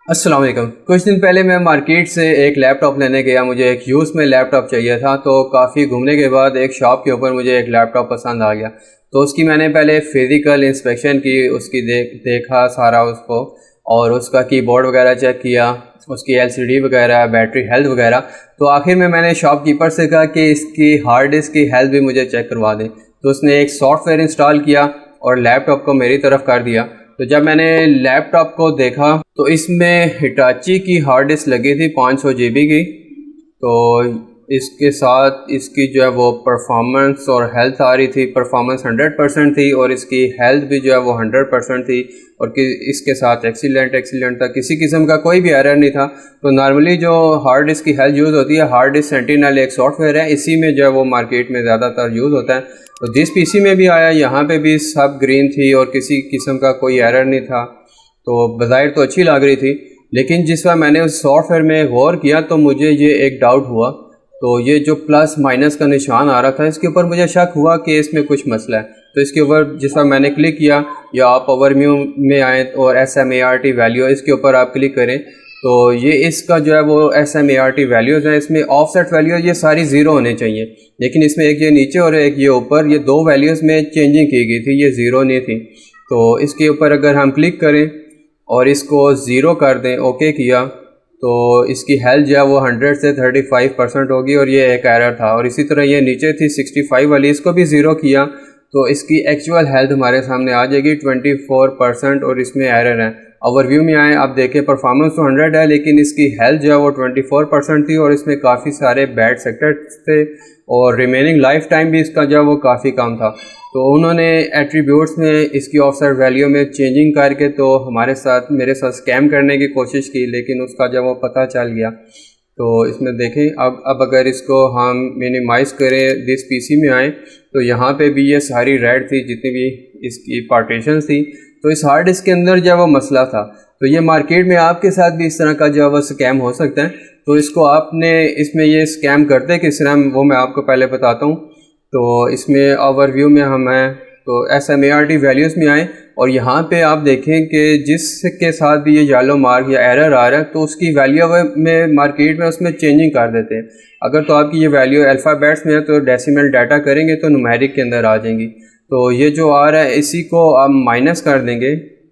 السلام علیکم۔ کچھ دن پہلے میں مارکیٹ سے ایک لیپ ٹاپ لینے گیا، مجھے ایک یوز میں لیپ ٹاپ چاہیے تھا، تو کافی گھومنے کے بعد ایک شاپ کے اوپر مجھے ایک لیپ ٹاپ پسند آ گیا۔ تو اس کی میں نے پہلے فزیکل انسپیکشن کی، اس کی دیکھا سارا اس کو، اور اس کا کی بورڈ وغیرہ چیک کیا، اس کی LCD وغیرہ، بیٹری ہیلتھ وغیرہ۔ تو آخر میں نے شاپ کیپر سے کہا کہ اس کی ہارڈ ڈسک کی ہیلتھ بھی مجھے چیک کروا دیں۔ تو اس نے ایک سافٹ ویئر انسٹال کیا اور لیپ ٹاپ کو میری طرف کر دیا۔ تو جب میں نے لیپ ٹاپ کو دیکھا تو اس میں ہٹاچی کی ہارڈ ڈسک لگی تھی 500 GB کی۔ تو اس کے ساتھ اس کی جو ہے وہ پرفارمنس اور ہیلتھ آ رہی تھی، پرفارمنس 100% تھی، اور اس کی ہیلتھ بھی جو ہے وہ 100% تھی، اور اس کے ساتھ ایکسیلنٹ تھا، کسی قسم کا کوئی بھی ایرر نہیں تھا۔ تو نارملی جو ہارڈ ڈسک کی ہیلتھ یوز ہوتی ہے، ہارڈ ڈسک سینٹینل ایک سافٹ ویئر ہے، اسی میں جو ہے وہ مارکیٹ میں زیادہ تر یوز ہوتا ہے۔ تو جس PC میں بھی آیا، یہاں پہ بھی سب گرین تھی اور کسی قسم کا کوئی ایرر نہیں تھا۔ تو بظاہر تو اچھی لگ رہی تھی، لیکن جس وقت میں نے اس سافٹ ویئر میں غور کیا تو مجھے یہ ایک ڈاؤٹ ہوا۔ تو یہ جو پلس مائنس کا نشان آ رہا تھا، اس کے اوپر مجھے شک ہوا کہ اس میں کچھ مسئلہ ہے۔ تو اس کے اوپر جس وقت میں نے کلک کیا، یا آپ اوور ویو میں آئیں اور SMART ویلیو، اس کے اوپر آپ کلک کریں تو یہ اس کا جو ہے وہ SMART ویلیوز ہیں، اس میں آف سیٹ ویلیو یہ ساری 0 ہونے چاہیے، لیکن اس میں ایک یہ نیچے اور ایک یہ اوپر، یہ دو ویلیوز میں چینجنگ کی گئی تھی، یہ 0 نہیں تھی۔ تو اس کے اوپر اگر ہم کلک کریں اور اس کو 0 کر دیں، اوکے کیا، تو اس کی ہیلتھ جو ہے وہ 100 سے 35% ہوگی، اور یہ ایک ایرر تھا۔ اور اسی طرح یہ نیچے تھی 65 والی، اس کو بھی 0 کیا تو اس کی ایکچوئل ہیلتھ ہمارے سامنے آ جائے گی 24%، اور اس میں ایرر ہے۔ اوور ویو میں آئیں، آپ دیکھیں پرفارمنس تو 100 ہے، لیکن اس کی ہیلتھ جو ہے وہ 24% تھی، اور اس میں کافی سارے بیڈ سیکٹرز تھے، اور ریمیننگ لائف ٹائم بھی اس کا جو ہے وہ کافی کم تھا۔ تو انہوں نے ایٹریبیوٹس میں اس کی آف سیٹ ویلیو میں چینجنگ کر کے تو میرے ساتھ اسکیم کرنے کی کوشش کی، لیکن اس کا جو وہ پتہ چل گیا۔ تو اس میں دیکھیں اب اگر اس کو ہم مینیمائز کریں، دس PC میں آئیں تو یہاں پہ بھی یہ ساری ریڈ تھی، جتنی بھی اس کی پارٹیشنز تھی۔ تو اس ہارڈ ڈسک کے اندر جو ہے وہ مسئلہ تھا۔ تو یہ مارکیٹ میں آپ کے ساتھ بھی اس طرح کا جو ہے وہ اسکیم ہو سکتا ہے۔ تو اس کو آپ نے اس میں یہ اسکیم کرتے کس طرح، وہ میں آپ کو پہلے بتاتا ہوں۔ تو اس میں اوور ویو میں ہم ہیں تو SMART ویلیوز میں آئیں، اور یہاں پہ آپ دیکھیں کہ جس کے ساتھ بھی یہ یلو مارک یا ایرر آ رہا ہے تو اس کی ویلیو میں مارکیٹ میں اس میں چینجنگ کر دیتے ہیں۔ اگر تو آپ کی یہ ویلیو الفابیٹس میں ہے تو ڈیسیمل ڈیٹا کریں گے تو نومیرک کے اندر آ جائیں گی۔ تو یہ جو آ رہا ہے اسی کو آپ مائنس کر دیں گے،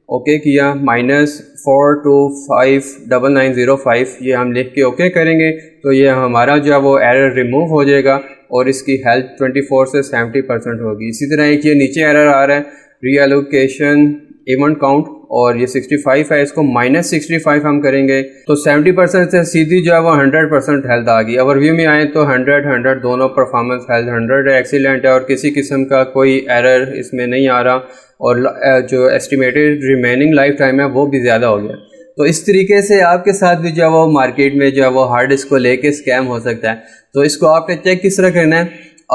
اوکے کیا، -425905 یہ ہم لکھ کے اوکے کریں گے تو یہ ہمارا جو ہے وہ ایرر ریموو ہو جائے گا، اور اس کی ہیلتھ 24 سے 70% ہوگی۔ اسی طرح ایک یہ نیچے ایرر آ رہا ہے، ری ایلوکیشن ایونٹ کاؤنٹ، اور یہ 65 ہے، اس کو -65 ہم کریں گے تو 70% سے سیدھی جو ہے وہ 100% ہیلتھ آ گئی۔ اوور ویو میں آئیں تو 100 دونوں پرفارمنس ہیلتھ 100 ہے، ایکسیلنٹ ہے، اور کسی قسم کا کوئی ایرر اس میں نہیں آ رہا، اور جو ایسٹیمیٹڈ ریمیننگ لائف ٹائم ہے وہ بھی زیادہ ہو گیا۔ تو اس طریقے سے آپ کے ساتھ بھی جو ہے وہ مارکیٹ میں جو ہے وہ ہارڈ ڈسک کو لے کے اسکیم ہو سکتا ہے۔ تو اس کو آپ نے چیک کس طرح کرنا ہے،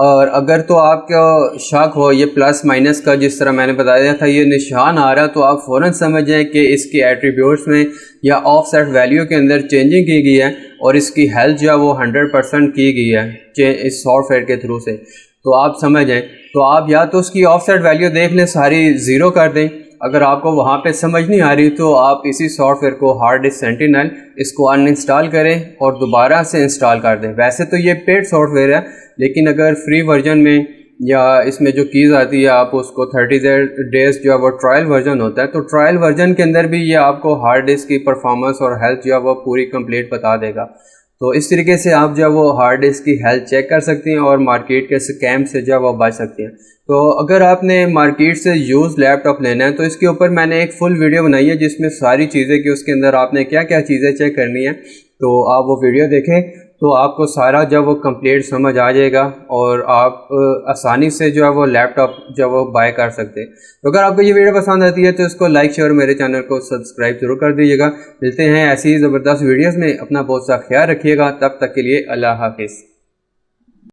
اور اگر تو آپ کا شک ہو یہ پلس مائنس کا، جس طرح میں نے بتایا تھا یہ نشان آ رہا، تو آپ فوراً سمجھ جائیں کہ اس کی ایٹریبیوٹس میں یا آف سیٹ ویلیو کے اندر چینجنگ کی گئی ہے، اور اس کی ہیلتھ جو ہے وہ 100% کی گئی ہے اس سافٹ ویئر کے تھرو سے۔ تو آپ سمجھ جائیں، تو آپ یا تو اس کی آف سیٹ ویلیو دیکھ لیں، ساری 0 کر دیں۔ اگر آپ کو وہاں پہ سمجھ نہیں آ رہی تو آپ اسی سافٹ ویئر کو ہارڈ ڈسک سینٹینل اس کو ان انسٹال کریں اور دوبارہ سے انسٹال کر دیں۔ ویسے تو یہ پیڈ سافٹ ویئر ہے، لیکن اگر فری ورژن میں یا اس میں جو کیز آتی ہے آپ اس کو 30 days جو ہے وہ ٹرائل ورژن ہوتا ہے، تو ٹرائل ورژن کے اندر بھی یہ آپ کو ہارڈ ڈسک کی پرفارمنس اور ہیلتھ جو ہے وہ پوری کمپلیٹ بتا دے گا۔ تو اس طریقے سے آپ جو ہے وہ ہارڈ ڈسک کی ہیلتھ چیک کر سکتے ہیں اور مارکیٹ کے اسکیم سے جو ہے وہ بچ سکتے ہیں۔ تو اگر آپ نے مارکیٹ سے یوز لیپ ٹاپ لینا ہے تو اس کے اوپر میں نے ایک فل ویڈیو بنائی ہے جس میں ساری چیزیں کہ اس کے اندر آپ نے کیا کیا چیزیں چیک کرنی ہیں، تو آپ وہ ویڈیو دیکھیں تو آپ کو سارا جب وہ کمپلیٹ سمجھ آ جائے گا، اور آپ آسانی سے جو ہے وہ لیپ ٹاپ جو ہے وہ بائی کر سکتے ہیں۔ تو اگر آپ کو یہ ویڈیو پسند آتی ہے تو اس کو لائک شیئر، میرے چینل کو سبسکرائب ضرور کر دیجیے گا۔ ملتے ہیں ایسی ہی زبردست ویڈیوز میں، اپنا بہت سا خیال رکھیے گا، تب تک کے لیے اللہ حافظ۔